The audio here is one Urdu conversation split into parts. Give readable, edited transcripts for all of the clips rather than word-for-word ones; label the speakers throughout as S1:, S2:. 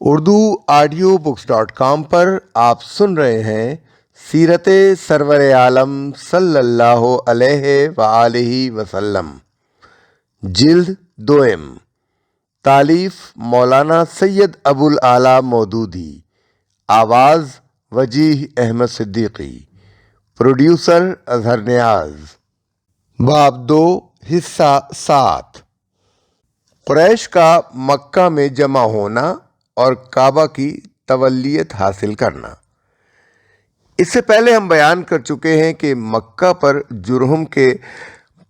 S1: اردو آڈیو بکس.com پر آپ سن رہے ہیں سیرت سرور عالم صلی اللہ علیہ وآلہ وسلم، جلد دوئم، تالیف مولانا سید ابو الاعلیٰ مودودی، آواز وجیح احمد صدیقی، پروڈیوسر اظہر نیاز۔ باب 2، حصہ 7۔ قریش کا مکہ میں جمع ہونا اور کعبہ کی تولیت حاصل کرنا۔ اس سے پہلے ہم بیان کر چکے ہیں کہ مکہ پر جرہم کے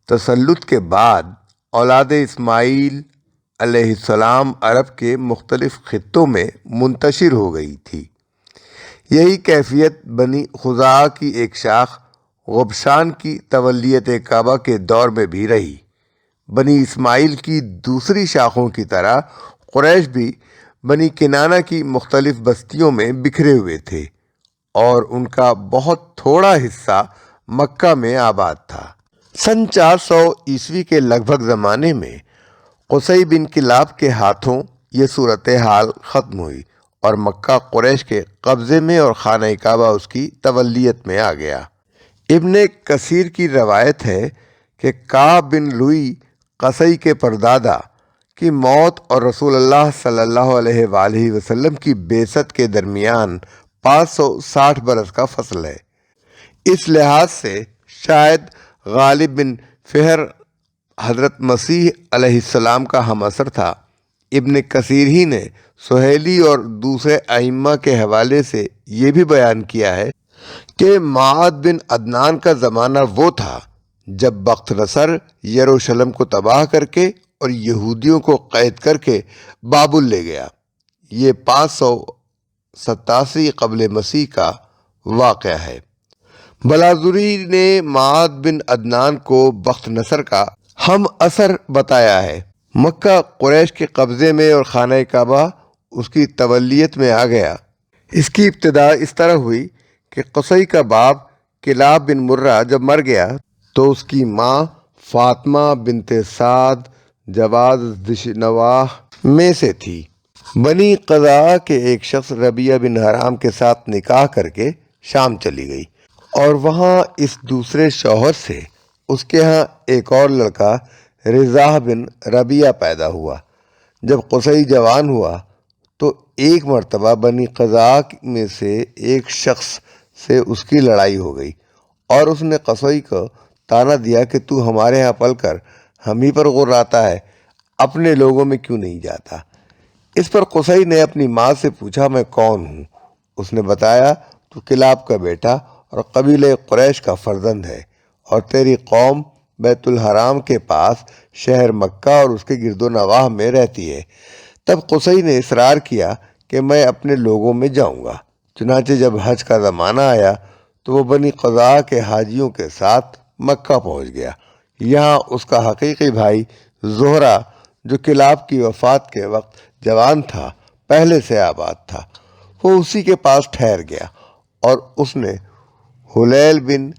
S1: تسلط کے بعد اولاد اسماعیل علیہ السلام عرب کے مختلف خطوں میں منتشر ہو گئی تھی۔ یہی کیفیت بنی خزاعہ کی ایک شاخ غبشان کی تولیت کعبہ کے دور میں بھی رہی۔ بنی اسماعیل کی دوسری شاخوں کی طرح قریش بھی بنی کنانہ کی مختلف بستیوں میں بکھرے ہوئے تھے اور ان کا بہت تھوڑا حصہ مکہ میں آباد تھا۔ سن 400 عیسوی کے لگ بھگ زمانے میں قصی بن کلاب کے ہاتھوں یہ صورتحال ختم ہوئی اور مکہ قریش کے قبضے میں اور خانہ کعبہ اس کی تولیت میں آ گیا۔ ابن کثیر کی روایت ہے کہ کعب بن لوئی قصی کے پردادا کی موت اور رسول اللہ صلی اللہ علیہ وآلہ وسلم کی بعثت کے درمیان 560 برس کا فصل ہے۔ اس لحاظ سے شاید غالب بن فہر حضرت مسیح علیہ السلام کا ہم عصر تھا۔ ابن کثیر ہی نے سہیلی اور دوسرے ائمہ کے حوالے سے یہ بھی بیان کیا ہے کہ معاد بن عدنان کا زمانہ وہ تھا جب بخت نصر یروشلم کو تباہ کر کے اور یہودیوں کو قید کر کے بابل لے گیا۔ یہ 587 قبل مسیح کا واقعہ ہے۔ بلازری نے معاد بن عدنان کو بخت نصر کا ہم عصر بتایا ہے۔ مکہ قریش کے قبضے میں اور خانہ کعبہ اس کی تولیت میں آ گیا۔ اس کی ابتدا اس طرح ہوئی کہ قصی کا باپ کلاب بن مرہ جب مر گیا تو اس کی ماں فاطمہ بنت سعد جواز دشنواہ میں سے تھی۔ بنی قزاعہ کے ایک شخص ربیعہ بن حرام کے ساتھ نکاح کر کے شام چلی گئی اور وہاں اس دوسرے شوہر سے اس کے ہاں ایک اور لڑکا رضاح بن ربیعہ پیدا ہوا۔ جب قصی جوان ہوا تو ایک مرتبہ بنی قزاعہ میں سے ایک شخص سے اس کی لڑائی ہو گئی اور اس نے قصی کو طعنہ دیا کہ تو ہمارے ہاں پل کر ہم ہی پر غراتا ہے، اپنے لوگوں میں کیوں نہیں جاتا؟ اس پر قصی نے اپنی ماں سے پوچھا میں کون ہوں؟ اس نے بتایا تو کلاب کا بیٹا اور قبیلہ قریش کا فرزند ہے اور تیری قوم بیت الحرام کے پاس شہر مکہ اور اس کے گرد و نواح میں رہتی ہے۔ تب قصی نے اصرار کیا کہ میں اپنے لوگوں میں جاؤں گا۔ چنانچہ جب حج کا زمانہ آیا تو وہ بنی قزاعہ کے حاجیوں کے ساتھ مکہ پہنچ گیا۔ یہاں اس کا حقیقی بھائی زہرہ جو کلاب کی وفات کے وقت جوان تھا پہلے سے آباد تھا، وہ اسی کے پاس ٹھہر گیا اور اس نے حلیل بن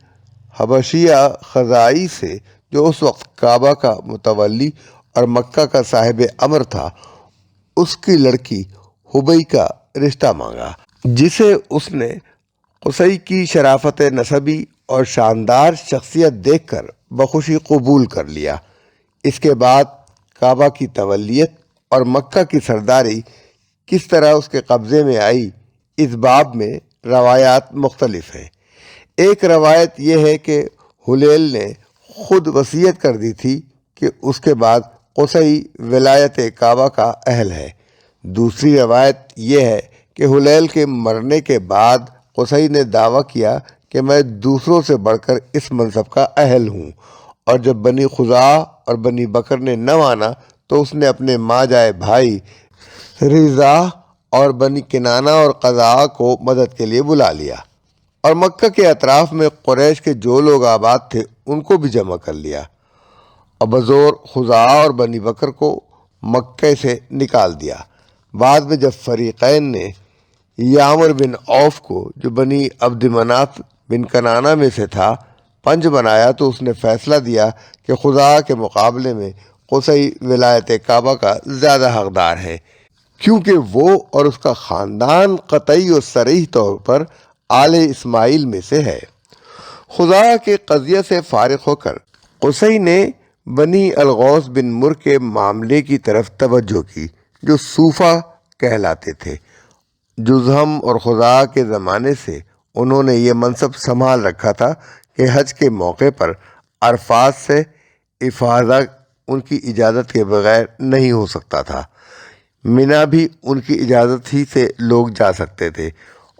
S1: حبشیہ خزاعی سے جو اس وقت کعبہ کا متولی اور مکہ کا صاحب امر تھا اس کی لڑکی حبی کا رشتہ مانگا، جسے اس نے قصی کی شرافت نسبی اور شاندار شخصیت دیکھ کر بخوشی قبول کر لیا۔ اس کے بعد کعبہ کی تولیت اور مکہ کی سرداری کس طرح اس کے قبضے میں آئی، اس باب میں روایات مختلف ہیں۔ ایک روایت یہ ہے کہ حلیل نے خود وصیت کر دی تھی کہ اس کے بعد قصی ولایت کعبہ کا اہل ہے۔ دوسری روایت یہ ہے کہ حلیل کے مرنے کے بعد قصی نے دعویٰ کیا کہ میں دوسروں سے بڑھ کر اس منصب کا اہل ہوں، اور جب بنی خزاعہ اور بنی بکر نے نہ مانا تو اس نے اپنے ماں جائے بھائی رضاح اور بنی کنانہ اور قزاعہ کو مدد کے لیے بلا لیا اور مکہ کے اطراف میں قریش کے جو لوگ آباد تھے ان کو بھی جمع کر لیا اور بزور خزاعہ اور بنی بکر کو مکہ سے نکال دیا۔ بعد میں جب فریقین نے یامر بن عوف کو جو بنی عبد مناف بن کنانہ میں سے تھا پنج بنایا تو اس نے فیصلہ دیا کہ خزاعہ کے مقابلے میں قصی ولایت کعبہ کا زیادہ حقدار ہے، کیونکہ وہ اور اس کا خاندان قطعی و صریح طور پر آل اسماعیل میں سے ہے۔ خدا کے قضیہ سے فارغ ہو کر قصی نے بنی الغوث بن مر کے معاملے کی طرف توجہ کی، جو صوفہ کہلاتے تھے۔ جزہم اور خدا کے زمانے سے انہوں نے یہ منصب سنبھال رکھا تھا کہ حج کے موقع پر عرفات سے افاضہ ان کی اجازت کے بغیر نہیں ہو سکتا تھا۔ منا بھی ان کی اجازت ہی سے لوگ جا سکتے تھے،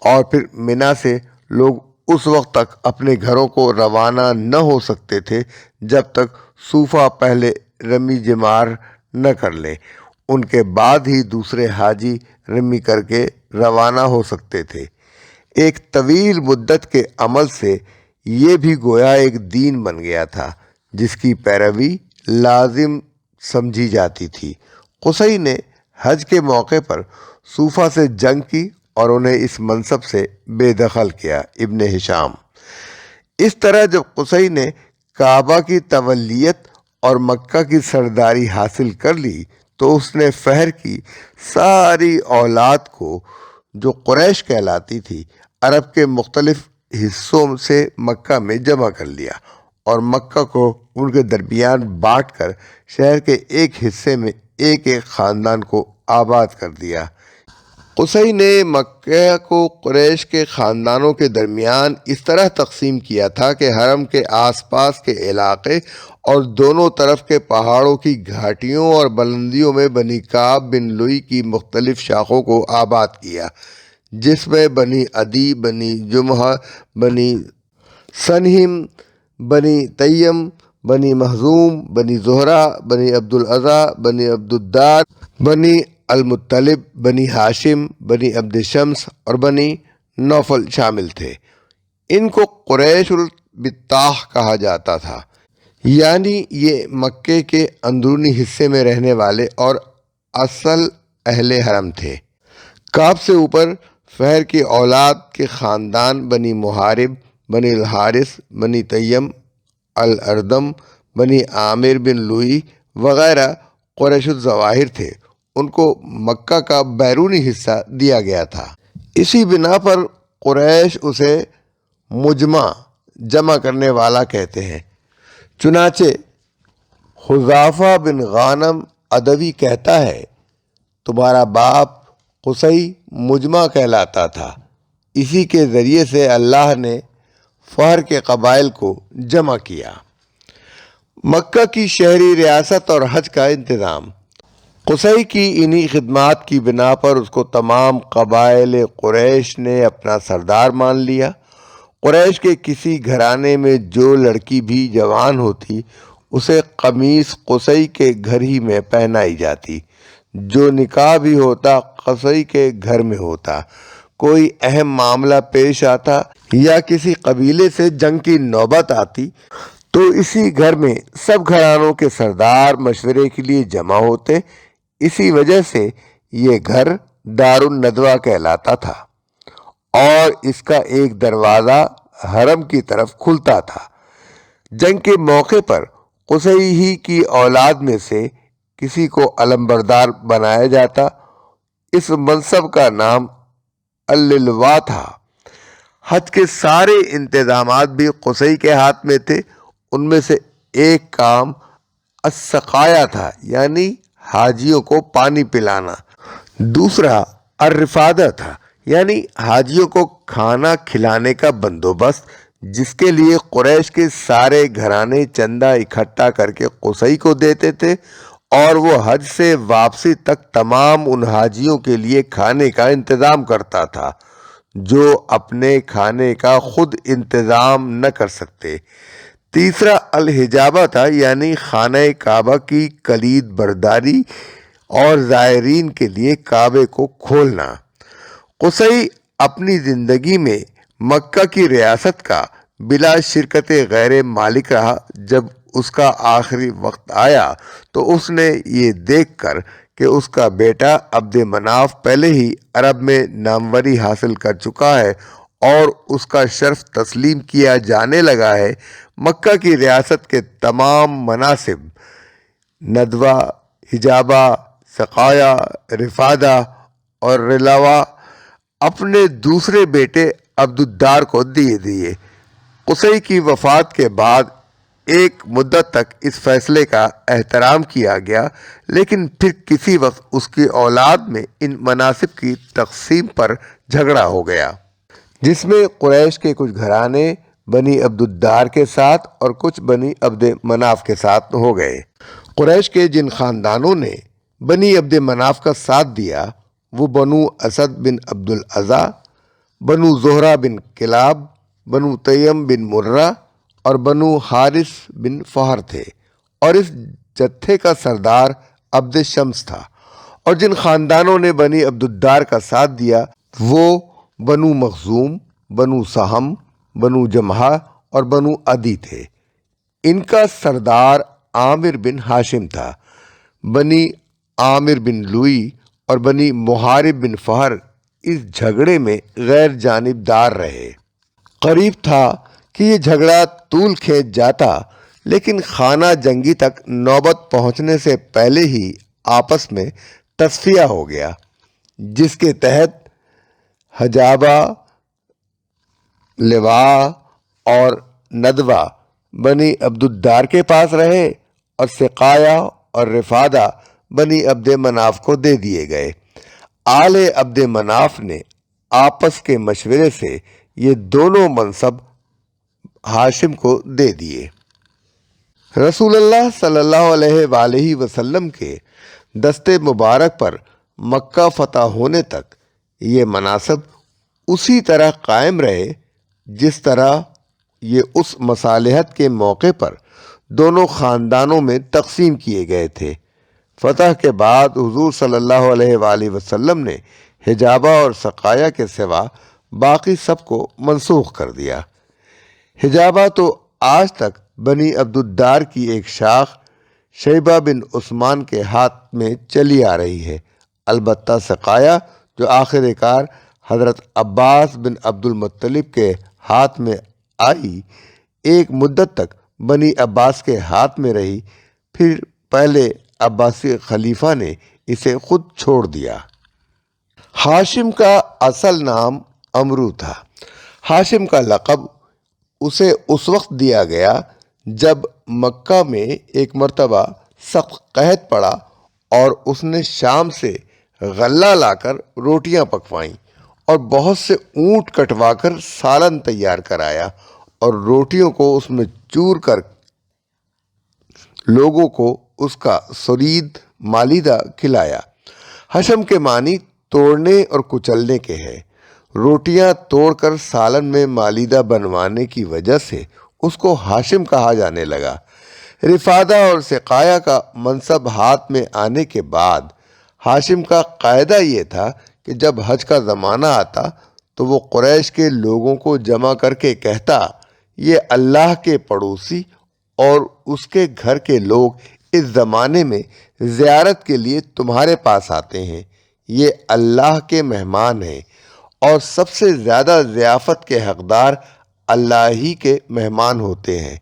S1: اور پھر منا سے لوگ اس وقت تک اپنے گھروں کو روانہ نہ ہو سکتے تھے جب تک صوفہ پہلے رمی جمار نہ کر لیں۔ ان کے بعد ہی دوسرے حاجی رمی کر کے روانہ ہو سکتے تھے۔ ایک طویل مدت کے عمل سے یہ بھی گویا ایک دین بن گیا تھا جس کی پیروی لازم سمجھی جاتی تھی۔ قصی نے حج کے موقع پر صوفہ سے جنگ کی اور انہیں اس منصب سے بے دخل کیا۔ ابن ہشام۔ اس طرح جب قصی نے کعبہ کی تولیت اور مکہ کی سرداری حاصل کر لی تو اس نے فہر کی ساری اولاد کو، جو قریش کہلاتی تھی، عرب کے مختلف حصوں سے مکہ میں جمع کر لیا اور مکہ کو ان کے درمیان بانٹ کر شہر کے ایک حصے میں ایک ایک خاندان کو آباد کر دیا۔ قصی نے مکہ کو قریش کے خاندانوں کے درمیان اس طرح تقسیم کیا تھا کہ حرم کے آس پاس کے علاقے اور دونوں طرف کے پہاڑوں کی گھاٹیوں اور بلندیوں میں بنی کعب بن لوئی کی مختلف شاخوں کو آباد کیا، جس میں بنی عدی، بنی جمحہ، بنی سنہم، بنی تیم، بنی مخزوم، بنی زہرہ، بنی عبد العزیٰ، بنی عبد الدار، بنی المطلب، بنی ہاشم، بنی عبد شمس اور بنی نوفل شامل تھے۔ ان کو قریش البطاح کہا جاتا تھا، یعنی یہ مکے کے اندرونی حصے میں رہنے والے اور اصل اہل حرم تھے۔ کعب سے اوپر فہر کی اولاد کے خاندان بنی محارب، بنی الحارث، بنی تیم، الردم، بنی عامر بن لوئی وغیرہ قریش الظواہر تھے۔ ان کو مکہ کا بیرونی حصہ دیا گیا تھا۔ اسی بنا پر قریش اسے مجمع، جمع کرنے والا کہتے ہیں۔ چنانچہ حذافہ بن غانم عدوی کہتا ہے، تمہارا باپ قصی مجمع کہلاتا تھا، اسی کے ذریعے سے اللہ نے فہر کے قبائل کو جمع کیا۔ مکہ کی شہری ریاست اور حج کا انتظام۔ قصی کی انہی خدمات کی بنا پر اس کو تمام قبائل قریش نے اپنا سردار مان لیا۔ قریش کے کسی گھرانے میں جو لڑکی بھی جوان ہوتی اسے قمیص قصی کے گھر ہی میں پہنائی جاتی۔ جو نکاح بھی ہوتا قصی کے گھر میں ہوتا۔ کوئی اہم معاملہ پیش آتا یا کسی قبیلے سے جنگ کی نوبت آتی تو اسی گھر میں سب گھرانوں کے سردار مشورے کے لیے جمع ہوتے۔ اسی وجہ سے یہ گھر دار الندوہ کہلاتا تھا اور اس کا ایک دروازہ حرم کی طرف کھلتا تھا۔ جنگ کے موقع پر قصی ہی کی اولاد میں سے کسی کو علمبردار بنایا جاتا۔ اس منصب کا نام اللواء تھا۔ حج کے سارے انتظامات بھی قصی کے ہاتھ میں تھے۔ ان میں سے ایک کام السقایا تھا، یعنی حاجیوں کو پانی پلانا۔ دوسرا الرفادہ تھا، یعنی حاجیوں کو کھانا کھلانے کا بندوبست، جس کے لیے قریش کے سارے گھرانے چندہ اکٹھا کر کے قصی کو دیتے تھے اور وہ حج سے واپسی تک تمام ان حاجیوں کے لیے کھانے کا انتظام کرتا تھا جو اپنے کھانے کا خود انتظام نہ کر سکتے۔ تیسرا الحجابہ تھا، یعنی خانہ کعبہ کی کلید برداری اور زائرین کے لیے کعبے کو کھولنا۔ قصی اپنی زندگی میں مکہ کی ریاست کا بلا شرکت غیر مالک رہا۔ جب اس کا آخری وقت آیا تو اس نے یہ دیکھ کر کہ اس کا بیٹا عبد مناف پہلے ہی عرب میں ناموری حاصل کر چکا ہے اور اس کا شرف تسلیم کیا جانے لگا ہے، مکہ کی ریاست کے تمام مناصب، ندوہ، حجابہ، سقایا، رفادہ اور رلاوا اپنے دوسرے بیٹے عبدالدار کو دیے۔ قصی کی وفات کے بعد ایک مدت تک اس فیصلے کا احترام کیا گیا، لیکن پھر کسی وقت اس کی اولاد میں ان مناصب کی تقسیم پر جھگڑا ہو گیا، جس میں قریش کے کچھ گھرانے بنی عبدالدار کے ساتھ اور کچھ بنی عبد مناف کے ساتھ ہو گئے۔ قریش کے جن خاندانوں نے بنی عبد مناف کا ساتھ دیا وہ بنو اسد بن عبد العزا، بنو زہرہ بن کلاب، بنو تیم بن مرہ اور بنو حارث بن فہر تھے، اور اس جتھے کا سردار عبد شمس تھا۔ اور جن خاندانوں نے بنی عبدالدار کا ساتھ دیا وہ بنو مخزوم، بنو سہم، بنو جمحہ اور بنو عدی تھے۔ ان کا سردار عامر بن ہاشم تھا۔ بنی عامر بن لوئی اور بنی محارب بن فہر اس جھگڑے میں غیر جانبدار رہے۔ قریب تھا کہ یہ جھگڑا طول کھینچ جاتا، لیکن خانہ جنگی تک نوبت پہنچنے سے پہلے ہی آپس میں تصفیہ ہو گیا، جس کے تحت حجابہ، لواء اور ندوہ بنی عبدالدار کے پاس رہے اور سقایا اور رفادہ بنی عبد مناف کو دے دیے گئے۔ آل عبد مناف نے آپس کے مشورے سے یہ دونوں منصب ہاشم کو دے دیے۔ رسول اللہ صلی اللہ علیہ وآلہ وسلم کے دست مبارک پر مکہ فتح ہونے تک یہ مناصب اسی طرح قائم رہے جس طرح یہ اس مصالحت کے موقع پر دونوں خاندانوں میں تقسیم کیے گئے تھے۔ فتح کے بعد حضور صلی اللہ علیہ وآلہ وسلم نے حجابہ اور سقایا کے سوا باقی سب کو منسوخ کر دیا۔ حجابہ تو آج تک بنی عبدالدار کی ایک شاخ شیبہ بن عثمان کے ہاتھ میں چلی آ رہی ہے، البتہ سقایا جو آخر کار حضرت عباس بن عبد المطلب کے ہاتھ میں آئی، ایک مدت تک بنی عباس کے ہاتھ میں رہی، پھر پہلے عباسی خلیفہ نے اسے خود چھوڑ دیا۔ ہاشم کا اصل نام عمرو تھا۔ ہاشم کا لقب اسے اس وقت دیا گیا جب مکہ میں ایک مرتبہ سخت قحط پڑا اور اس نے شام سے غلہ لا کر روٹیاں پکوائیں اور بہت سے اونٹ کٹوا کر سالن تیار کرایا اور روٹیوں کو اس میں چور کر لوگوں کو اس کا سرید مالیدہ کھلایا۔ حشم کے معنی توڑنے اور کچلنے کے ہیں۔ روٹیاں توڑ کر سالن میں مالیدہ بنوانے کی وجہ سے اس کو ہاشم کہا جانے لگا۔ رفادہ اور سقایا کا منصب ہاتھ میں آنے کے بعد ہاشم کا قاعدہ یہ تھا کہ جب حج کا زمانہ آتا تو وہ قریش کے لوگوں کو جمع کر کے کہتا، یہ اللہ کے پڑوسی اور اس کے گھر کے لوگ اس زمانے میں زیارت کے لیے تمہارے پاس آتے ہیں، یہ اللہ کے مہمان ہیں اور سب سے زیادہ ضیافت کے حقدار اللہ ہی کے مہمان ہوتے ہیں۔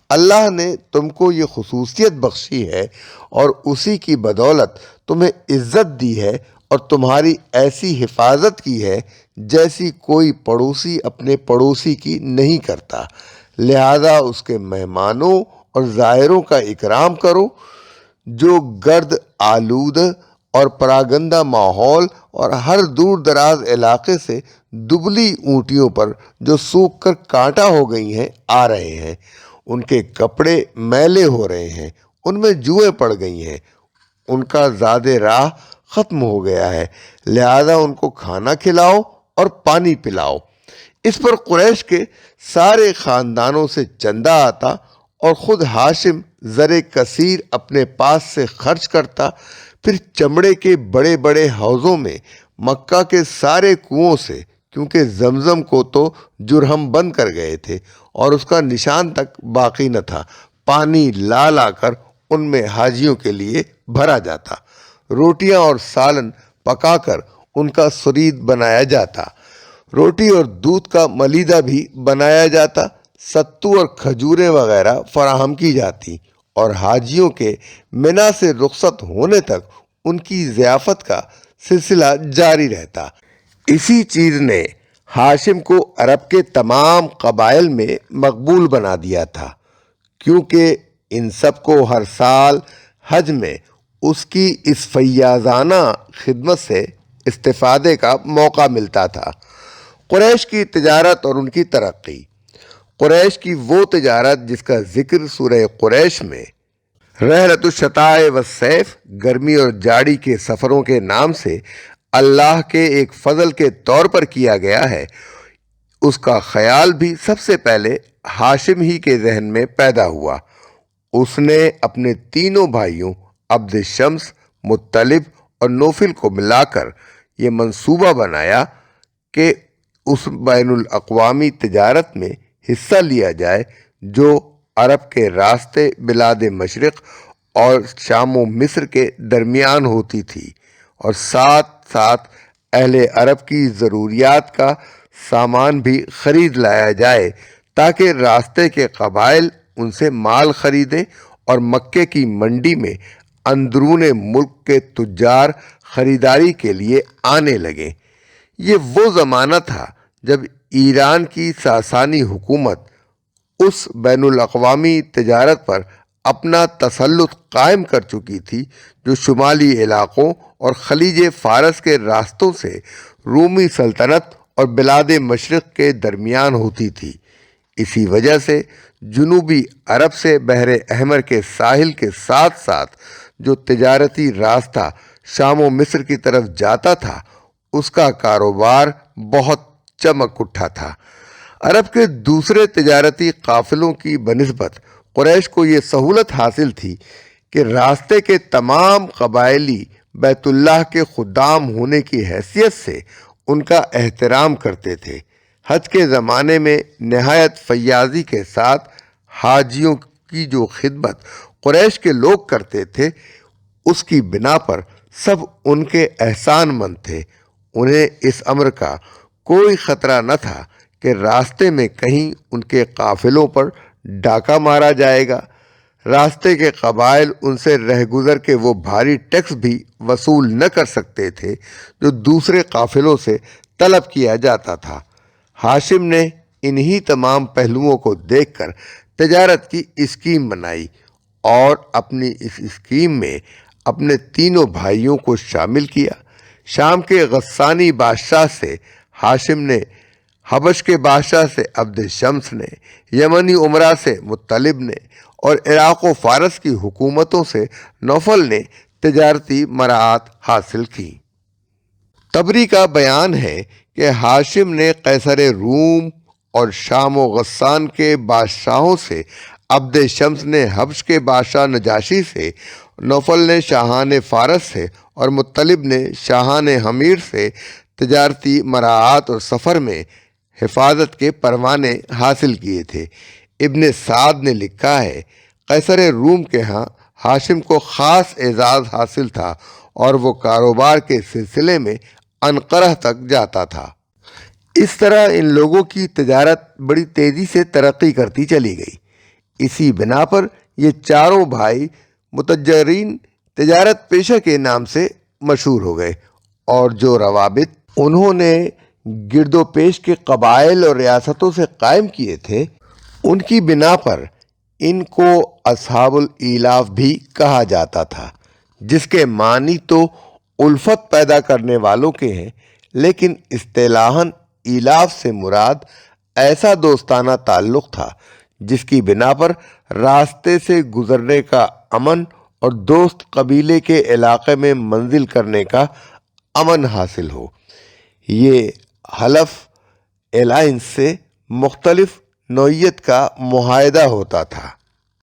S1: اللہ نے تم کو یہ خصوصیت بخشی ہے اور اسی کی بدولت تمہیں عزت دی ہے اور تمہاری ایسی حفاظت کی ہے جیسی کوئی پڑوسی اپنے پڑوسی کی نہیں کرتا، لہذا اس کے مہمانوں اور زائروں کا اکرام کرو۔ جو گرد آلود اور پراگندہ ماحول اور ہر دور دراز علاقے سے دبلی اونٹیوں پر جو سوکھ کر کانٹا ہو گئی ہیں آ رہے ہیں، ان کے کپڑے میلے ہو رہے ہیں، ان میں جوئیں پڑ گئی ہیں، ان کا زاد راہ ختم ہو گیا ہے، لہذا ان کو کھانا کھلاؤ اور پانی پلاؤ۔ اس پر قریش کے سارے خاندانوں سے چندہ آتا اور خود ہاشم زر کثیر اپنے پاس سے خرچ کرتا، پھر چمڑے کے بڑے بڑے حوضوں میں مکہ کے سارے کنوؤں سے، کیونکہ زمزم کو تو جرہم بند کر گئے تھے اور اس کا نشان تک باقی نہ تھا، پانی لا لا کر ان میں حاجیوں کے لیے بھرا جاتا، روٹیاں اور سالن پکا کر ان کا سرید بنایا جاتا، روٹی اور دودھ کا ملیدہ بھی بنایا جاتا، ستو اور کھجوریں وغیرہ فراہم کی جاتی اور حاجیوں کے منا سے رخصت ہونے تک ان کی ضیافت کا سلسلہ جاری رہتا۔ اسی چیز نے ہاشم کو عرب کے تمام قبائل میں مقبول بنا دیا تھا، کیونکہ ان سب کو ہر سال حج میں اس کی اس فیاضانہ خدمت سے استفادے کا موقع ملتا تھا۔ قریش کی تجارت اور ان کی ترقی۔ قریش کی وہ تجارت جس کا ذکر سورہ قریش میں رحلۃ الشتاء والصیف، گرمی اور جاڑی کے سفروں کے نام سے اللہ کے ایک فضل کے طور پر کیا گیا ہے، اس کا خیال بھی سب سے پہلے ہاشم ہی کے ذہن میں پیدا ہوا۔ اس نے اپنے تینوں بھائیوں عبد شمس، مطلب اور نوفل کو ملا کر یہ منصوبہ بنایا کہ اس بین الاقوامی تجارت میں حصہ لیا جائے جو عرب کے راستے بلاد مشرق اور شام و مصر کے درمیان ہوتی تھی، اور ساتھ ساتھ اہل عرب کی ضروریات کا سامان بھی خرید لایا جائے تاکہ راستے کے قبائل ان سے مال خریدیں اور مکے کی منڈی میں اندرون ملک کے تجار خریداری کے لیے آنے لگیں۔ یہ وہ زمانہ تھا جب ایران کی ساسانی حکومت اس بین الاقوامی تجارت پر اپنا تسلط قائم کر چکی تھی جو شمالی علاقوں اور خلیج فارس کے راستوں سے رومی سلطنت اور بلاد مشرق کے درمیان ہوتی تھی۔ اسی وجہ سے جنوبی عرب سے بحر احمر کے ساحل کے ساتھ ساتھ جو تجارتی راستہ شام و مصر کی طرف جاتا تھا، اس کا کاروبار بہت چمک اٹھا تھا۔ عرب کے دوسرے تجارتی قافلوں کی بنسبت قریش کو یہ سہولت حاصل تھی کہ راستے کے تمام قبائلی بیت اللہ کے خدام ہونے کی حیثیت سے ان کا احترام کرتے تھے۔ حج کے زمانے میں نہایت فیاضی کے ساتھ حاجیوں کی جو خدمت قریش کے لوگ کرتے تھے، اس کی بنا پر سب ان کے احسان مند تھے۔ انہیں اس امر کا کوئی خطرہ نہ تھا کہ راستے میں کہیں ان کے قافلوں پر ڈاکہ مارا جائے گا۔ راستے کے قبائل ان سے رہ گزر کے وہ بھاری ٹیکس بھی وصول نہ کر سکتے تھے جو دوسرے قافلوں سے طلب کیا جاتا تھا۔ ہاشم نے انہی تمام پہلوؤں کو دیکھ کر تجارت کی اسکیم بنائی اور اپنی اس اسکیم میں اپنے تینوں بھائیوں کو شامل کیا۔ شام کے غسانی بادشاہ سے ہاشم نے، حبش کے بادشاہ سے عبد شمس نے، یمنی امراء سے مطلب نے اور عراق و فارس کی حکومتوں سے نوفل نے تجارتی مراعات حاصل کی۔ طبری کا بیان ہے کہ ہاشم نے قیصر روم اور شام و غسان کے بادشاہوں سے، عبد شمس نے حبش کے بادشاہ نجاشی سے، نوفل نے شاہان فارس سے اور مطلب نے شاہان حمیر سے تجارتی مراعات اور سفر میں حفاظت کے پروانے حاصل کیے تھے۔ ابن سعد نے لکھا ہے، قیصر روم کے ہاں ہاشم کو خاص اعزاز حاصل تھا اور وہ کاروبار کے سلسلے میں انقرہ تک جاتا تھا۔ اس طرح ان لوگوں کی تجارت بڑی تیزی سے ترقی کرتی چلی گئی۔ اسی بنا پر یہ چاروں بھائی متجرین، تجارت پیشہ کے نام سے مشہور ہو گئے، اور جو روابط انہوں نے گرد و پیش کے قبائل اور ریاستوں سے قائم کیے تھے، ان کی بنا پر ان کو اصحاب الایلاف بھی کہا جاتا تھا، جس کے معنی تو الفت پیدا کرنے والوں کے ہیں، لیکن اصطلاحاً ایلاف سے مراد ایسا دوستانہ تعلق تھا جس کی بنا پر راستے سے گزرنے کا امن اور دوست قبیلے کے علاقے میں منزل کرنے کا امن حاصل ہو۔ یہ حلف الائنس سے مختلف نوعیت کا معاہدہ ہوتا تھا۔